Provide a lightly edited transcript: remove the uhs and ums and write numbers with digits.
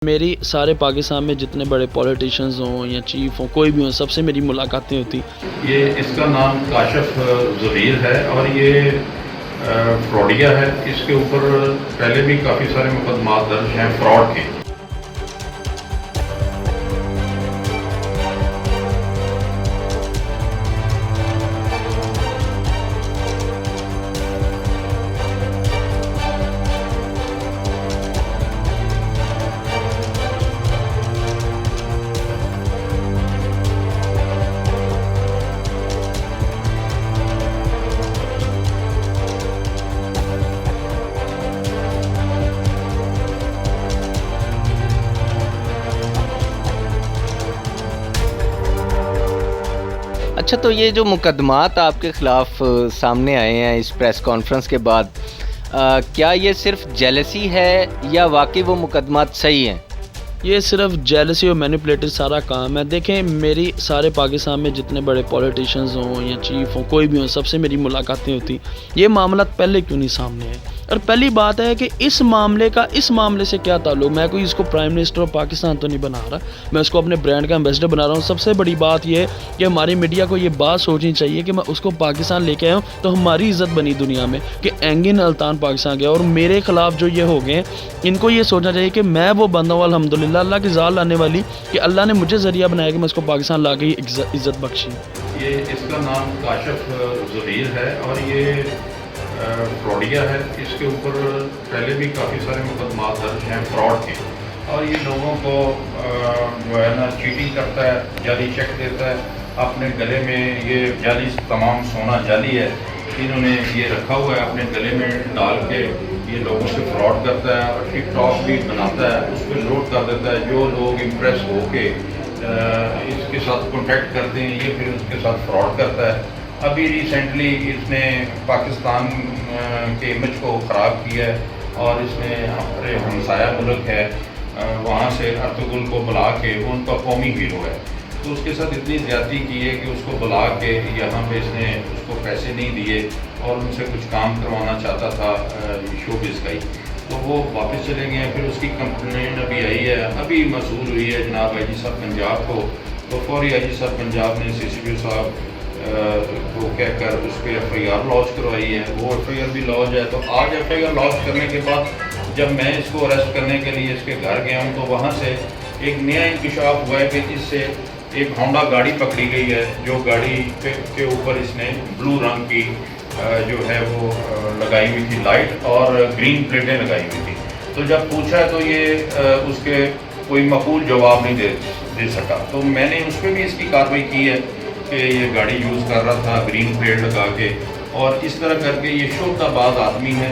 मेरी सारे पाकिस्तान में जितने बड़े पॉलिटिशियंस हों या चीफ हों कोई भी हों सबसे मेरी मुलाकातें होती। ये इसका नाम काशिफ ज़ुबीर है और ये फ्रॉडिया है। इसके ऊपर पहले भी काफ़ी सारे मुकदमात दर्ज हैं फ्रॉड के। अच्छा, तो ये जो मुकदमात आपके ख़िलाफ़ सामने आए हैं इस प्रेस कॉन्फ्रेंस के बाद, क्या ये सिर्फ जेलसी है या वाकई वो मुकदमात सही हैं? ये सिर्फ जेलसी और मैनिपुलेटेड सारा काम है। देखें, मेरी सारे पाकिस्तान में जितने बड़े पॉलिटिशियंस हों या चीफ हों कोई भी हों सबसे मेरी मुलाकातें होती। ये मामला पहले क्यों नहीं सामने है? और पहली बात है कि इस मामले से क्या ताल्लुक़। मैं कोई इसको प्राइम मिनिस्टर ऑफ पाकिस्तान तो नहीं बना रहा, मैं उसको अपने ब्रांड का एम्बेसडर बना रहा हूँ। सबसे बड़ी बात यह है कि हमारी मीडिया को ये बात सोचनी चाहिए कि मैं उसको पाकिस्तान लेके आया हूँ तो हमारी इज़्ज़त बनी दुनिया में कि एंगिन अल्तान पाकिस्तान गया और मेरे ख़िलाफ़ जो ये हो गए, इनको ये सोचना चाहिए कि मैं वो बंदा हूँ अल्हम्दुलिल्लाह अल्लाह की ज़ात लाने वाली कि अल्लाह ने मुझे ज़रिया बनाया कि मैं इसको पाकिस्तान ला के इज़्ज़त बख्शी। ये इसका नाम काशिफ ज़ुबीर है और ये फ्रॉडिया है। इसके ऊपर पहले भी काफ़ी सारे मुकदमात दर्ज हैं फ्रॉड के। और ये लोगों को जो है ना चीटिंग करता है, जाली चेक देता है, अपने गले में ये जाली तमाम सोना जाली है इन्होंने ये रखा हुआ है अपने गले में डाल के ये लोगों से फ्रॉड करता है और टिकटॉक भी बनाता है, उस पर लोड कर देता है। जो लोग इम्प्रेस हो के इसके साथ कॉन्टैक्ट करते हैं ये फिर उसके साथ फ्रॉड करता है। अभी रिसेंटली इसने पाकिस्तान के इमेज को ख़राब किया है और इसने हमारे हमसाया मुल्क है वहाँ से अर्तुगरुल को बुला के वो उनका कौमी हीरो है, तो उसके साथ इतनी ज़्यादती की है कि उसको बुला के यहाँ पे इसने उसको पैसे नहीं दिए और उनसे कुछ काम करवाना चाहता था शोबिज़ का ही, तो वो वापस चले गए हैं। फिर उसकी कंप्लेंट अभी आई है, अभी मसूल हुई है जनाब आई जी साहब पंजाब को, तो फौरी आई जी साहब पंजाब ने CCP साहब को कहकर उस पर FIR लॉन्च करवाई है। वो FIR भी लॉन्च है। तो आज FIR लॉन्च करने के बाद जब मैं इसको अरेस्ट करने के लिए इसके घर गया हूँ तो वहाँ से एक नया इंकशाफ हुआ है कि इससे एक होंडा गाड़ी पकड़ी गई है, जो गाड़ी के ऊपर इसने ब्लू रंग की जो है वो लगाई हुई थी लाइट और ग्रीन प्लेटें लगाई हुई थी। तो जब पूछा तो ये उसके कोई मकबूल जवाब नहीं दे सका, तो मैंने उस पर भी इसकी कार्रवाई की है कि ये गाड़ी यूज़ कर रहा था ग्रीन प्लेट लगा के, और इस तरह करके ये शुद्ध आबाद आदमी है।